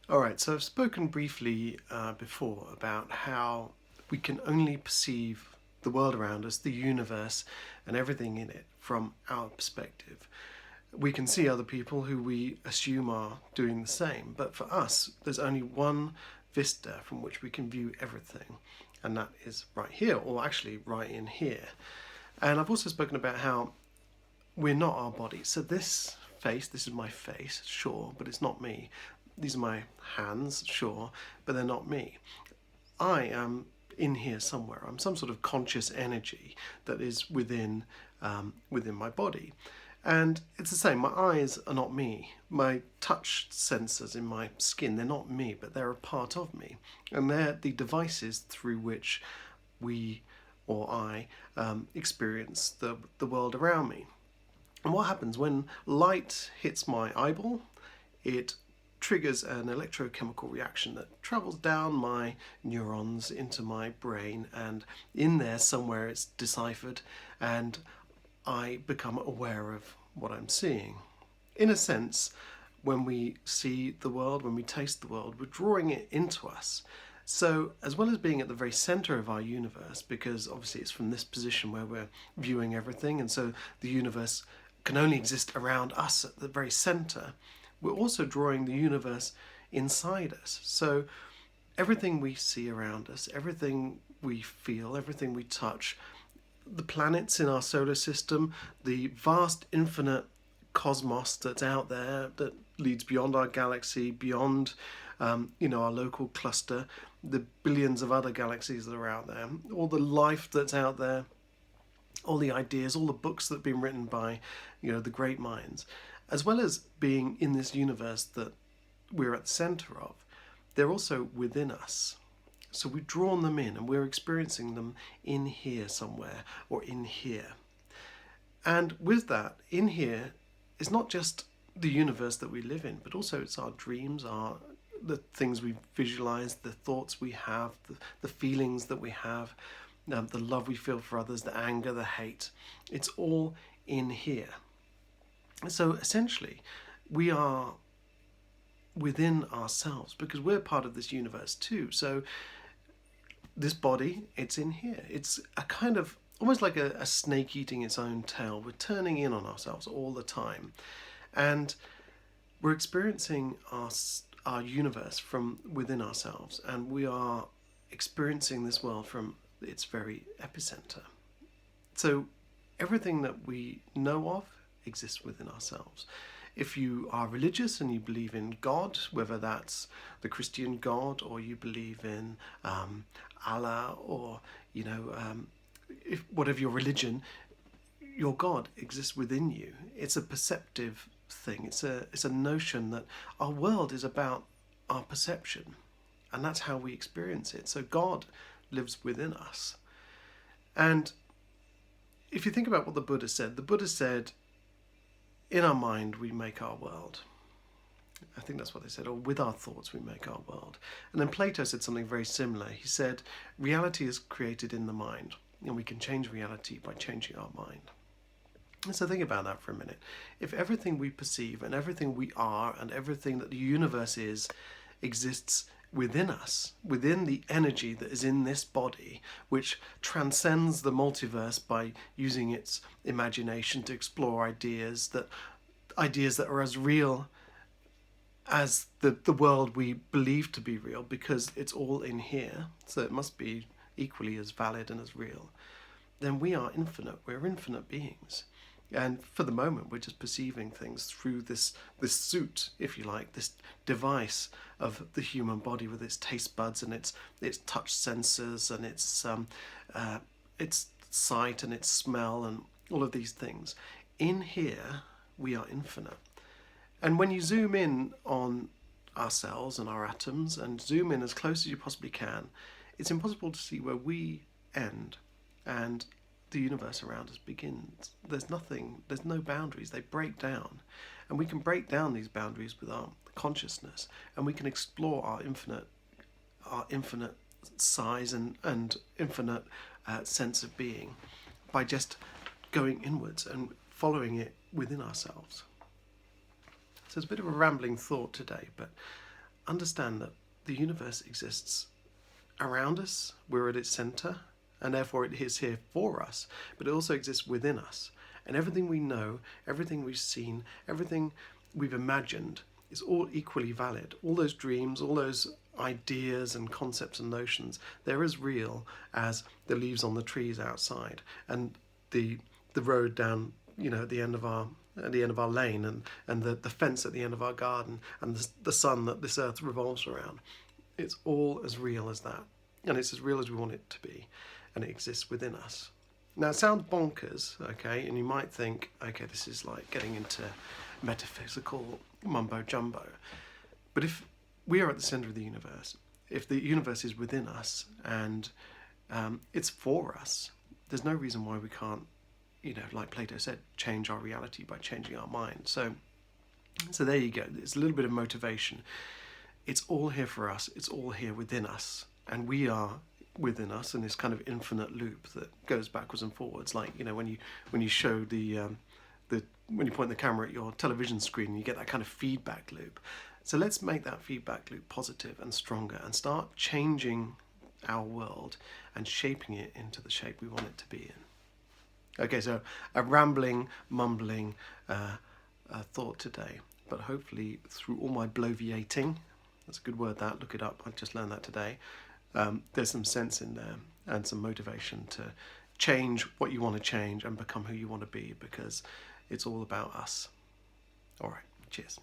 All right, so I've spoken briefly before about how we can only perceive the world around us, the universe, and everything in it from our perspective. We can see other people who we assume are doing the same, but for us, there's only one vista from which we can view everything, and that is right here, or actually right in here. And I've also spoken about how we're not our body. So this face, this is my face, sure, but it's not me. These are my hands, sure, but they're not me. I am in here somewhere. I'm some sort of conscious energy that is within my body. And it's the same, my eyes are not me. My touch sensors in my skin, they're not me, but they're a part of me. And they're the devices through which we, or I, experience the world around me. And what happens when light hits my eyeball? It triggers an electrochemical reaction that travels down my neurons into my brain, and in there somewhere it's deciphered and I become aware of what I'm seeing. In a sense, when we see the world, when we taste the world, we're drawing it into us. So, as well as being at the very center of our universe, because obviously it's from this position where we're viewing everything, and so the universe can only exist around us at the very center, we're also drawing the universe inside us. So, everything we see around us, everything we feel, everything we touch, the planets in our solar system, the vast infinite cosmos that's out there that leads beyond our galaxy, beyond our local cluster, the billions of other galaxies that are out there, all the life that's out there, all the ideas, all the books that have been written by the great minds, as well as being in this universe that we're at the center of, they're also within us. So we've drawn them in and we're experiencing them in here somewhere, or in here. And with that, in here is not just the universe that we live in, but also it's our dreams, the things we visualize, the thoughts we have, the feelings that we have, the love we feel for others, the anger, the hate. It's all in here. So essentially, we are within ourselves because we're part of this universe too. So this body, it's in here. It's a kind of almost like a snake eating its own tail. We're turning in on ourselves all the time. And we're experiencing our universe from within ourselves. And we are experiencing this world from its very epicenter. So everything that we know of exists within ourselves. If you are religious and you believe in God, whether that's the Christian God or you believe in Allah, or if whatever your religion, your God exists within you. It's a perceptive thing. It's a notion that our world is about our perception, and that's how we experience it. So God lives within us. And if you think about what the Buddha said, in our mind we make our world. I think that's what they said, or with our thoughts we make our world. And then Plato said something very similar. He said, reality is created in the mind, and we can change reality by changing our mind. And so think about that for a minute. If everything we perceive and everything we are and everything that the universe is exists within us, within the energy that is in this body, which transcends the multiverse by using its imagination to explore ideas that are as real as the world we believe to be real, because it's all in here, so it must be equally as valid and as real, then we are infinite. We're infinite beings. And for the moment, we're just perceiving things through this suit, if you like, this device of the human body with its taste buds and its touch sensors and its sight and its smell and all of these things. In here, we are infinite. And when you zoom in on our cells and our atoms and zoom in as close as you possibly can, it's impossible to see where we end and the universe around us begins. There's no boundaries. They break down. And we can break down these boundaries with our consciousness, and we can explore our infinite size and infinite sense of being by just going inwards and following it within ourselves. So it's a bit of a rambling thought today, but understand that the universe exists around us, we're at its center, and therefore it is here for us, but it also exists within us. And everything we know, everything we've seen, everything we've imagined is all equally valid. All those dreams, all those ideas and concepts and notions, they're as real as the leaves on the trees outside, and the road down, at the end of our lane, and the fence at the end of our garden, and the sun that this earth revolves around. It's all as real as that, and it's as real as we want it to be, and it exists within us. Now, it sounds bonkers, okay, and you might think, okay, this is like getting into metaphysical mumbo jumbo. But if we are at the centre of the universe, if the universe is within us and it's for us, there's no reason why we can't, like Plato said, change our reality by changing our mind. So there you go. It's a little bit of motivation. It's all here for us. It's all here within us, and we are within us in this kind of infinite loop that goes backwards and forwards. Like when you show when you point the camera at your television screen, you get that kind of feedback loop. So let's make that feedback loop positive and stronger, and start changing our world and shaping it into the shape we want it to be in. Okay, so a rambling, mumbling thought today, but hopefully through all my bloviating, that's a good word, that, look it up, I just learned that today, there's some sense in there and some motivation to change what you want to change and become who you want to be, because it's all about us. All right, cheers.